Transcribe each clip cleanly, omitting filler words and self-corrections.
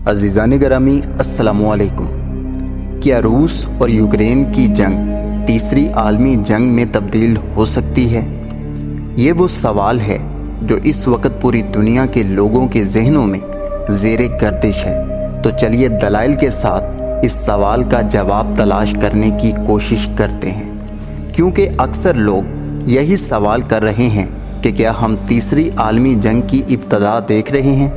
عزیزان گرامی السلام علیکم۔ کیا روس اور یوکرین کی جنگ تیسری عالمی جنگ میں تبدیل ہو سکتی ہے؟ یہ وہ سوال ہے جو اس وقت پوری دنیا کے لوگوں کے ذہنوں میں زیر گردش ہے۔ تو چلیے دلائل کے ساتھ اس سوال کا جواب تلاش کرنے کی کوشش کرتے ہیں، کیونکہ اکثر لوگ یہی سوال کر رہے ہیں کہ کیا ہم تیسری عالمی جنگ کی ابتدا دیکھ رہے ہیں؟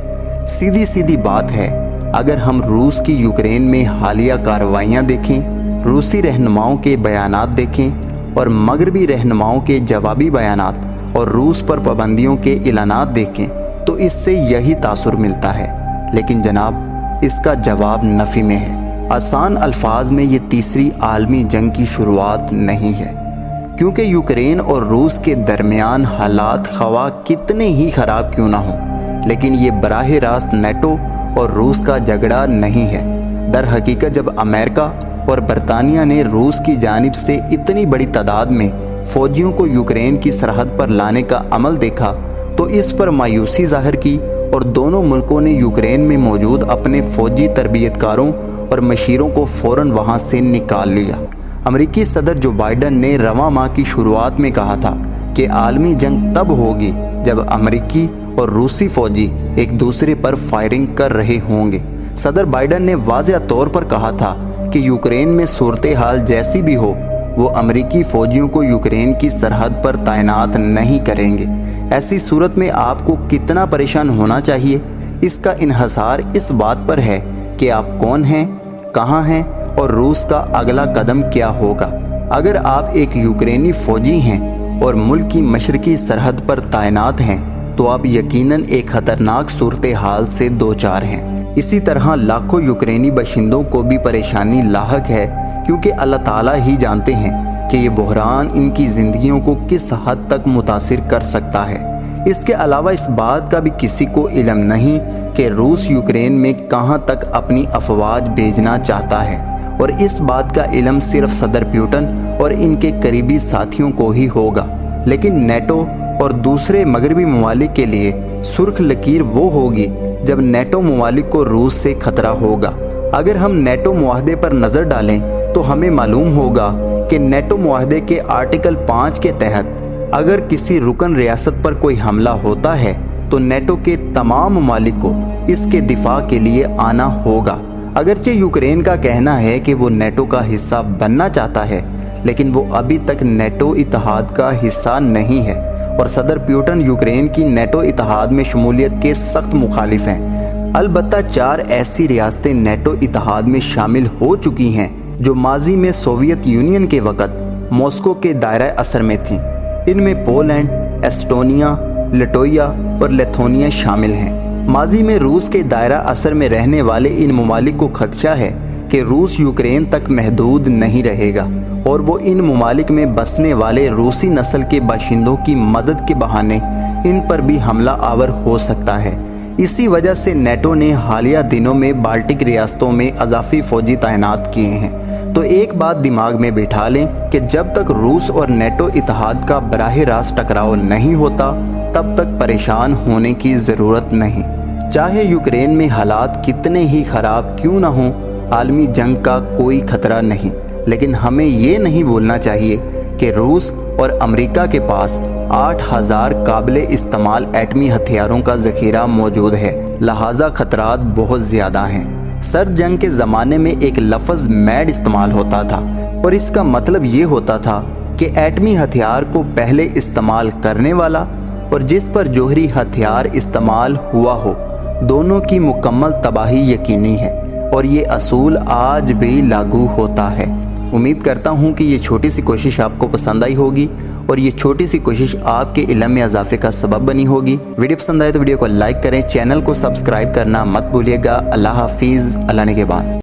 سیدھی بات ہے، اگر ہم روس کی یوکرین میں حالیہ کارروائیاں دیکھیں، روسی رہنماؤں کے بیانات دیکھیں اور مغربی رہنماؤں کے جوابی بیانات اور روس پر پابندیوں کے اعلانات دیکھیں تو اس سے یہی تاثر ملتا ہے۔ لیکن جناب، اس کا جواب نفی میں ہے۔ آسان الفاظ میں یہ تیسری عالمی جنگ کی شروعات نہیں ہے، کیونکہ یوکرین اور روس کے درمیان حالات خواہ کتنے ہی خراب کیوں نہ ہوں، لیکن یہ براہ راست نیٹو اور روس کا جھگڑا نہیں ہے۔ در حقیقت جب امریکہ اور برطانیہ نے روس کی جانب سے اتنی بڑی تعداد میں فوجیوں کو یوکرین کی سرحد پر لانے کا عمل دیکھا تو اس پر مایوسی ظاہر کی اور دونوں ملکوں نے یوکرین میں موجود اپنے فوجی تربیت کاروں اور مشیروں کو فوراً وہاں سے نکال لیا۔ امریکی صدر جو بائیڈن نے رواں ماہ کی شروعات میں کہا تھا کہ عالمی جنگ تب ہوگی جب امریکی اور روسی فوجی ایک دوسرے پر فائرنگ کر رہے ہوں گے۔ صدر بائیڈن نے واضح طور پر کہا تھا کہ یوکرین میں صورتحال جیسی بھی ہو، وہ امریکی فوجیوں کو یوکرین کی سرحد پر تعینات نہیں کریں گے۔ ایسی صورت میں آپ کو کتنا پریشان ہونا چاہیے؟ اس کا انحصار اس بات پر ہے کہ آپ کون ہیں، کہاں ہیں اور روس کا اگلا قدم کیا ہوگا۔ اگر آپ ایک یوکرینی فوجی ہیں اور ملک کی مشرقی سرحد پر تعینات ہیں تو آپ یقیناً ایک خطرناک صورتحال سے دوچار ہیں۔ اسی طرح لاکھوں یوکرینی باشندوں کو بھی پریشانی لاحق ہے، کیونکہ اللہ تعالیٰ ہی جانتے ہیں کہ یہ بحران ان کی زندگیوں کو کس حد تک متاثر کر سکتا ہے۔ اس کے علاوہ اس بات کا بھی کسی کو علم نہیں کہ روس یوکرین میں کہاں تک اپنی افواج بھیجنا چاہتا ہے، اور اس بات کا علم صرف صدر پیوٹن اور ان کے قریبی ساتھیوں کو ہی ہوگا۔ لیکن نیٹو اور دوسرے مغربی ممالک کے لیے سرخ لکیر وہ ہوگی جب نیٹو ممالک کو روس سے خطرہ ہوگا۔ اگر ہم نیٹو معاہدے پر نظر ڈالیں تو ہمیں معلوم ہوگا کہ نیٹو معاہدے کے آرٹیکل 5 کے تحت اگر کسی رکن ریاست پر کوئی حملہ ہوتا ہے تو نیٹو کے تمام ممالک کو اس کے دفاع کے لیے آنا ہوگا۔ اگرچہ یوکرین کا کہنا ہے کہ وہ نیٹو کا حصہ بننا چاہتا ہے، لیکن وہ ابھی تک نیٹو اتحاد کا حصہ نہیں ہے، اور صدر پیوٹن یوکرین کی نیٹو اتحاد میں شمولیت کے سخت مخالف ہیں۔ البتہ 4 ایسی ریاستیں نیٹو اتحاد میں شامل ہو چکی ہیں جو ماضی میں سوویت یونین کے وقت ماسکو کے دائرہ اثر میں تھیں۔ ان میں پولینڈ، ایسٹونیا، لٹویا اور لیتھونیا شامل ہیں۔ ماضی میں روس کے دائرہ اثر میں رہنے والے ان ممالک کو خدشہ ہے کہ روس یوکرین تک محدود نہیں رہے گا، اور وہ ان ممالک میں بسنے والے روسی نسل کے باشندوں کی مدد کے بہانے ان پر بھی حملہ آور ہو سکتا ہے۔ اسی وجہ سے نیٹو نے حالیہ دنوں میں بالٹک ریاستوں میں اضافی فوجی تعینات کیے ہیں۔ تو ایک بات دماغ میں بٹھا لیں کہ جب تک روس اور نیٹو اتحاد کا براہ راست ٹکراؤ نہیں ہوتا تب تک پریشان ہونے کی ضرورت نہیں۔ چاہے یوکرین میں حالات کتنے ہی خراب کیوں نہ ہوں، عالمی جنگ کا کوئی خطرہ نہیں، لیکن ہمیں یہ نہیں بھولنا چاہیے کہ روس اور امریکہ کے پاس 8000 قابل استعمال ایٹمی ہتھیاروں کا ذخیرہ موجود ہے، لہٰذا خطرات بہت زیادہ ہیں۔ سرد جنگ کے زمانے میں ایک لفظ میڈ استعمال ہوتا تھا، اور اس کا مطلب یہ ہوتا تھا کہ ایٹمی ہتھیار کو پہلے استعمال کرنے والا اور جس پر جوہری ہتھیار استعمال ہوا ہو، دونوں کی مکمل تباہی یقینی ہے، اور یہ اصول آج بھی لاگو ہوتا ہے۔ امید کرتا ہوں کہ یہ چھوٹی سی کوشش آپ کو پسند آئی ہوگی، اور یہ چھوٹی سی کوشش آپ کے علم میں اضافے کا سبب بنی ہوگی۔ ویڈیو پسند آئے تو ویڈیو کو لائک کریں، چینل کو سبسکرائب کرنا مت بھولیے گا۔ اللہ حافظ، اللہ نگہبان۔